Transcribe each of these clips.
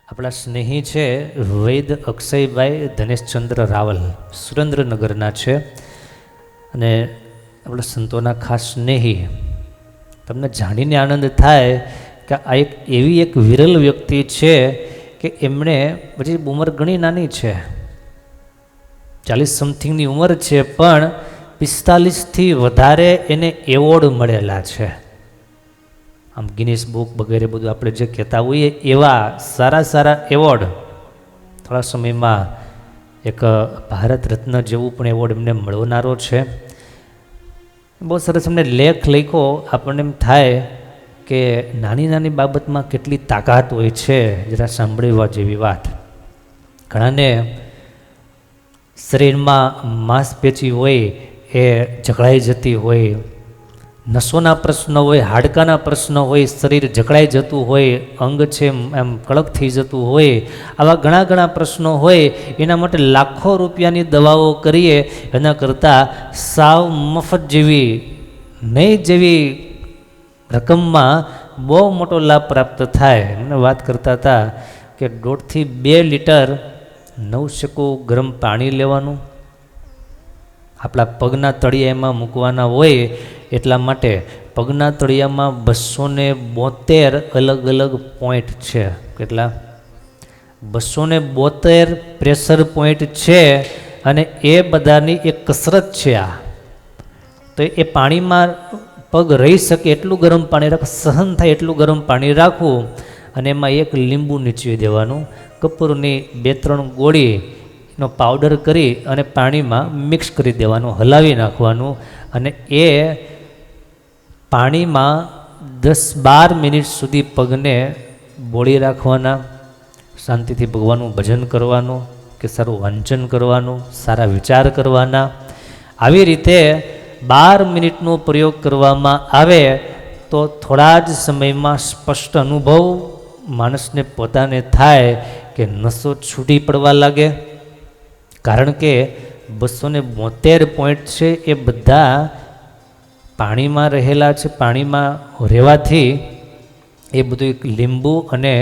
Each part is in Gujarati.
આપણા સ્નેહી છે વૈદ અક્ષયભાઈ ધનેશચંદ્ર રાવલ, સુરેન્દ્રનગરના છે અને આપણા સંતોના ખાસ સ્નેહી. તમને જાણીને આનંદ થાય કે આ એવી એક વિરલ વ્યક્તિ છે કે એમણે પછી ઉંમર ઘણી નાની છે, 40 સમથિંગની ઉંમર છે, પણ 45થી વધારે એને એવોર્ડ મળેલા છે. આમ ગિનિસ બુક વગેરે બધું આપણે જે કહેતા હોઈએ એવા સારા સારા એવોર્ડ. થોડા સમયમાં એક ભારત રત્ન જેવું પણ એવોર્ડ એમને મળનારો છે. બહુ સરસ એમને લેખ લખ્યો. આપણને એમ થાય કે નાની નાની બાબતમાં કેટલી તાકાત હોય છે, જરા સાંભળવા જેવી વાત. ઘણાને શરીરમાં માંસપેશી હોય એ જકળાઈ જતી હોય, નસોના પ્રશ્નો હોય, હાડકાના પ્રશ્નો હોય, શરીર જકળાઈ જતું હોય, અંગ છે એમ કડક થઈ જતું હોય, આવા ઘણા ઘણા પ્રશ્નો હોય. એના માટે લાખો રૂપિયાની દવાઓ કરીએ એના કરતાં સાવ મફત જેવી નહીં જેવી રકમમાં બહુ મોટો લાભ પ્રાપ્ત થાય. એમને વાત કરતા હતા કે 1.5 થી 2 લીટર 9 ગરમ પાણી લેવાનું, આપણા પગના તળિયા એમાં મૂકવાના હોય. એટલા માટે પગના તળિયામાં 272 અલગ અલગ પોઈન્ટ છે. કેટલા? 272 પ્રેશર પોઈન્ટ છે અને એ બધાની એક કસરત છે. આ તો એ પાણીમાં પગ રહી શકે એટલું ગરમ પાણી રાખ, સહન થાય એટલું ગરમ પાણી રાખવું અને એમાં એક લીંબુ નીચવી દેવાનું, કપૂરની 2-3 ગોળીનો પાવડર કરી અને પાણીમાં મિક્સ કરી દેવાનું, હલાવી નાખવાનું અને એ પાણીમાં 10-12 મિનિટ સુધી પગને બોળી રાખવાના. શાંતિથી ભગવાનનું ભજન કરવાનું કે સારું વાંચન કરવાનું, સારા વિચાર કરવાના. આવી રીતે 12 મિનિટનો પ્રયોગ કરવામાં આવે તો થોડા જ સમયમાં સ્પષ્ટ અનુભવ માણસને પોતાને થાય કે નસો છૂટી પડવા લાગે. કારણ કે 272 પોઈન્ટ છે એ બધા પાણીમાં રહેલા છે. પાણીમાં રહેવાથી એ બધું એક લીંબુ અને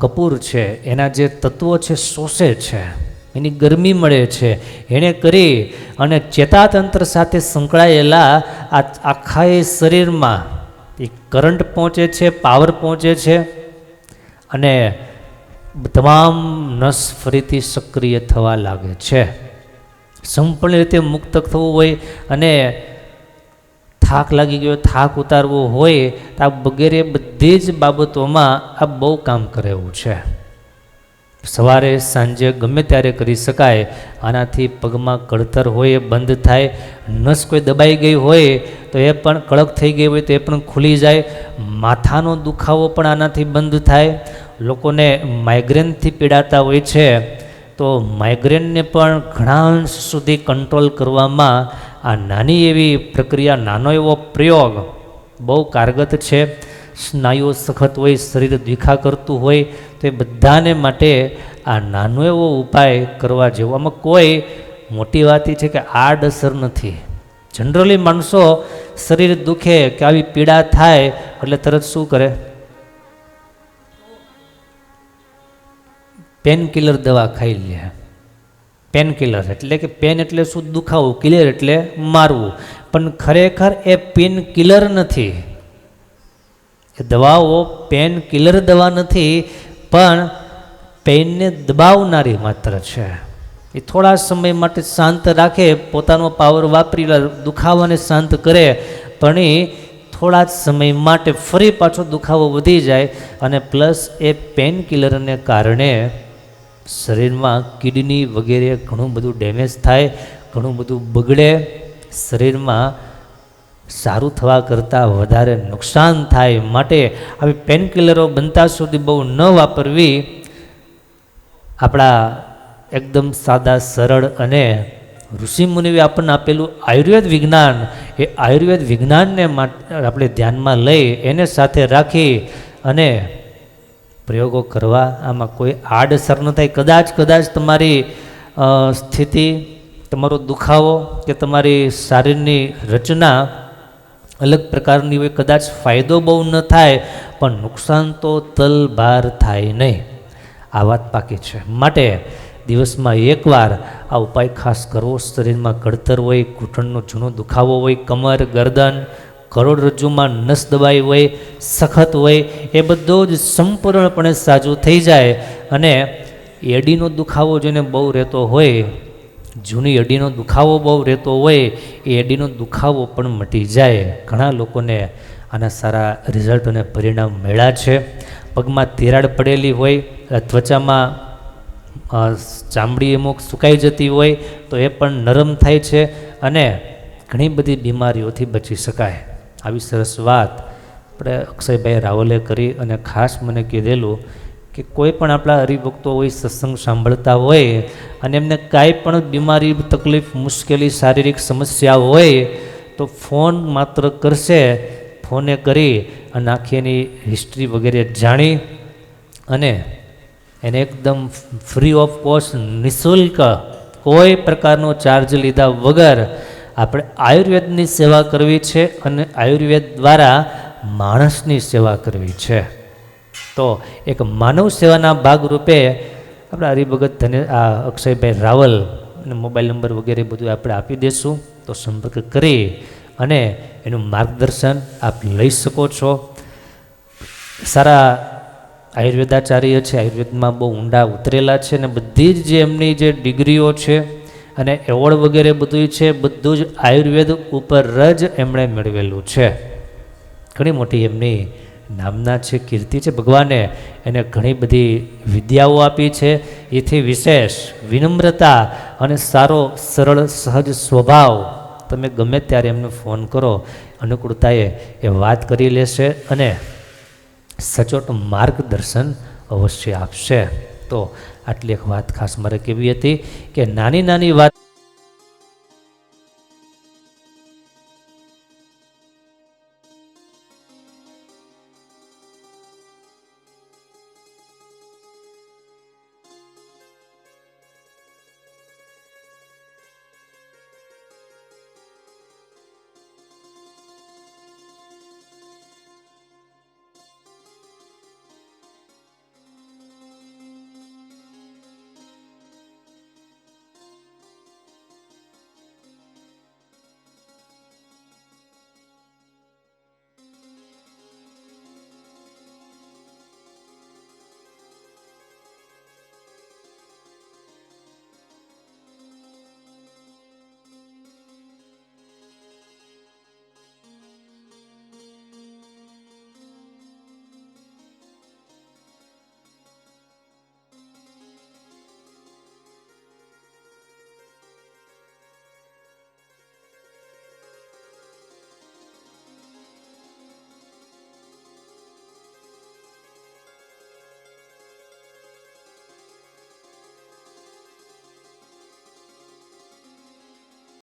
કપૂર છે એના જે તત્વો છે શોષે છે, એની ગરમી મળે છે. એણે કરી અને ચેતાતંત્ર સાથે સંકળાયેલા આ આખા શરીરમાં એક કરંટ પહોંચે છે, પાવર પહોંચે છે અને તમામ નસ ફરીથી સક્રિય થવા લાગે છે. સંપૂર્ણ રીતે મુક્ત થવું હોય અને થાક લાગી ગયો, થાક ઉતારવો હોય તો આ વગેરે બધી જ બાબતોમાં આ બહુ કામ કરે એવું છે. સવારે સાંજે ગમે ત્યારે કરી શકાય. આનાથી પગમાં કળતર હોય એ બંધ થાય, નસ કોઈ દબાઈ ગઈ હોય તો એ પણ કડક થઈ ગઈ હોય તો એ પણ ખુલી જાય, માથાનો દુખાવો પણ આનાથી બંધ થાય. લોકોને માઇગ્રેનથી પીડાતા હોય છે તો માઇગ્રેનને પણ ઘણા અંશ સુધી કંટ્રોલ કરવામાં આ નાની એવી પ્રક્રિયા, નાનો એવો પ્રયોગ બહુ કારગત છે. સ્નાયુઓ સખત હોય, શરીર દ્વિખા કરતું હોય તો એ બધાને માટે આ નાનો એવો ઉપાય કરવા જેવો. આમાં કોઈ મોટી વાત છે કે આડઅસર નથી. જનરલી માણસો શરીર દુખે કે આવી પીડા થાય એટલે તરત શું કરે? પેન કિલર દવા ખાઈ લે. પેન કિલર એટલે કે પેન એટલે શું? દુખાવું, કિલર એટલે મારવું. પણ ખરેખર એ પેન કિલર નથી. એ દવાઓ પેન કિલર દવા નથી, પણ પેનને દબાવનારી માત્ર છે. એ થોડા સમય માટે શાંત રાખે, પોતાનો પાવર વાપરી દુખાવાને શાંત કરે, પણ એ થોડા જ સમય માટે ફરી પાછો દુખાવો વધી જાય અને પ્લસ એ પેન કિલરને કારણે શરીરમાં કિડની વગેરે ઘણું બધું ડેમેજ થાય, ઘણું બધું બગડે, શરીરમાં સારું થવા કરતાં વધારે નુકસાન થાય. માટે આવી પેનકિલરો બનતા સુધી બહુ ન વાપરવી. આપણા એકદમ સાદા સરળ અને ઋષિમુનિએ આપણને આપેલું આયુર્વેદ વિજ્ઞાન, એ આયુર્વેદ વિજ્ઞાનને આપણે ધ્યાનમાં લઈ એને સાથે રાખી અને પ્રયોગો કરવા. આમાં કોઈ આડઅસર ન થાય. કદાચ તમારી સ્થિતિ, તમારો દુખાવો કે તમારી શરીરની રચના અલગ પ્રકારની હોય, કદાચ ફાયદો બહુ ન થાય પણ નુકસાન તો તલભાર થાય નહીં. આ વાત પાકી છે. માટે દિવસમાં એકવાર આ ઉપાય ખાસ કરવો. શરીરમાં કળતર હોય, ઘૂંટણનો જૂનો દુખાવો હોય, કમર, ગરદન, કરોડરજ્જુમાં નસ દબાઈ હોય, સખત હોય, એ બધો જ સંપૂર્ણપણે સાજું થઈ જાય. અને એડીનો દુખાવો જેને બહુ રહેતો હોય, જૂની એડીનો દુખાવો બહુ રહેતો હોય, એ એડીનો દુખાવો પણ મટી જાય. ઘણા લોકોને આના સારા રિઝલ્ટ અને પરિણામ મળ્યા છે. પગમાં તિરાડ પડેલી હોય, ત્વચામાં ચામડી અમુક સુકાઈ જતી હોય તો એ પણ નરમ થાય છે અને ઘણી બધી બીમારીઓથી બચી શકાય. આવી સરસ વાત આપણે અક્ષયભાઈ રાવલે કરી અને ખાસ મને કીધેલું કે કોઈ પણ આપણા હરિભક્તો હોય, સત્સંગ સાંભળતા હોય અને એમને કાંઈ પણ બીમારી, તકલીફ, મુશ્કેલી, શારીરિક સમસ્યા હોય તો ફોન માત્ર કરશે. ફોને કરી અને આખી એની હિસ્ટ્રી વગેરે જાણી અને એને એકદમ ફ્રી ઓફ કોસ્ટ, નિઃશુલ્ક, કોઈ પ્રકારનો ચાર્જ લીધા વગર આપણે આયુર્વેદની સેવા કરવી છે અને આયુર્વેદ દ્વારા માણસની સેવા કરવી છે. તો એક માનવ સેવાના ભાગરૂપે આપણા હરિભગત અક્ષયભાઈ રાવલ અને મોબાઈલ નંબર વગેરે બધું આપણે આપી દઈશું. તો સંપર્ક કરી અને એનું માર્ગદર્શન આપ લઈ શકો છો. સારા આયુર્વેદાચાર્ય છે, આયુર્વેદમાં બહુ ઊંડા ઉતરેલા છે અને બધી જ જે એમની જે ડિગ્રીઓ છે અને એવોર્ડ વગેરે બધું છે, બધું જ આયુર્વેદ ઉપર જ એમણે મેળવેલું છે. ઘણી મોટી એમની નામના છે, કીર્તિ છે. ભગવાને એને ઘણી બધી વિદ્યાઓ આપી છે. એથી વિશેષ વિનમ્રતા અને સારો સરળ સહજ સ્વભાવ. તમે ગમે ત્યારે એમને ફોન કરો, અનુકૂળતાએ એ વાત કરી લેશે અને સચોટ માર્ગદર્શન અવશ્ય આપશે. તો આટલી એક વાત ખાસ મારે કહેવી હતી કે નાની નાની વાત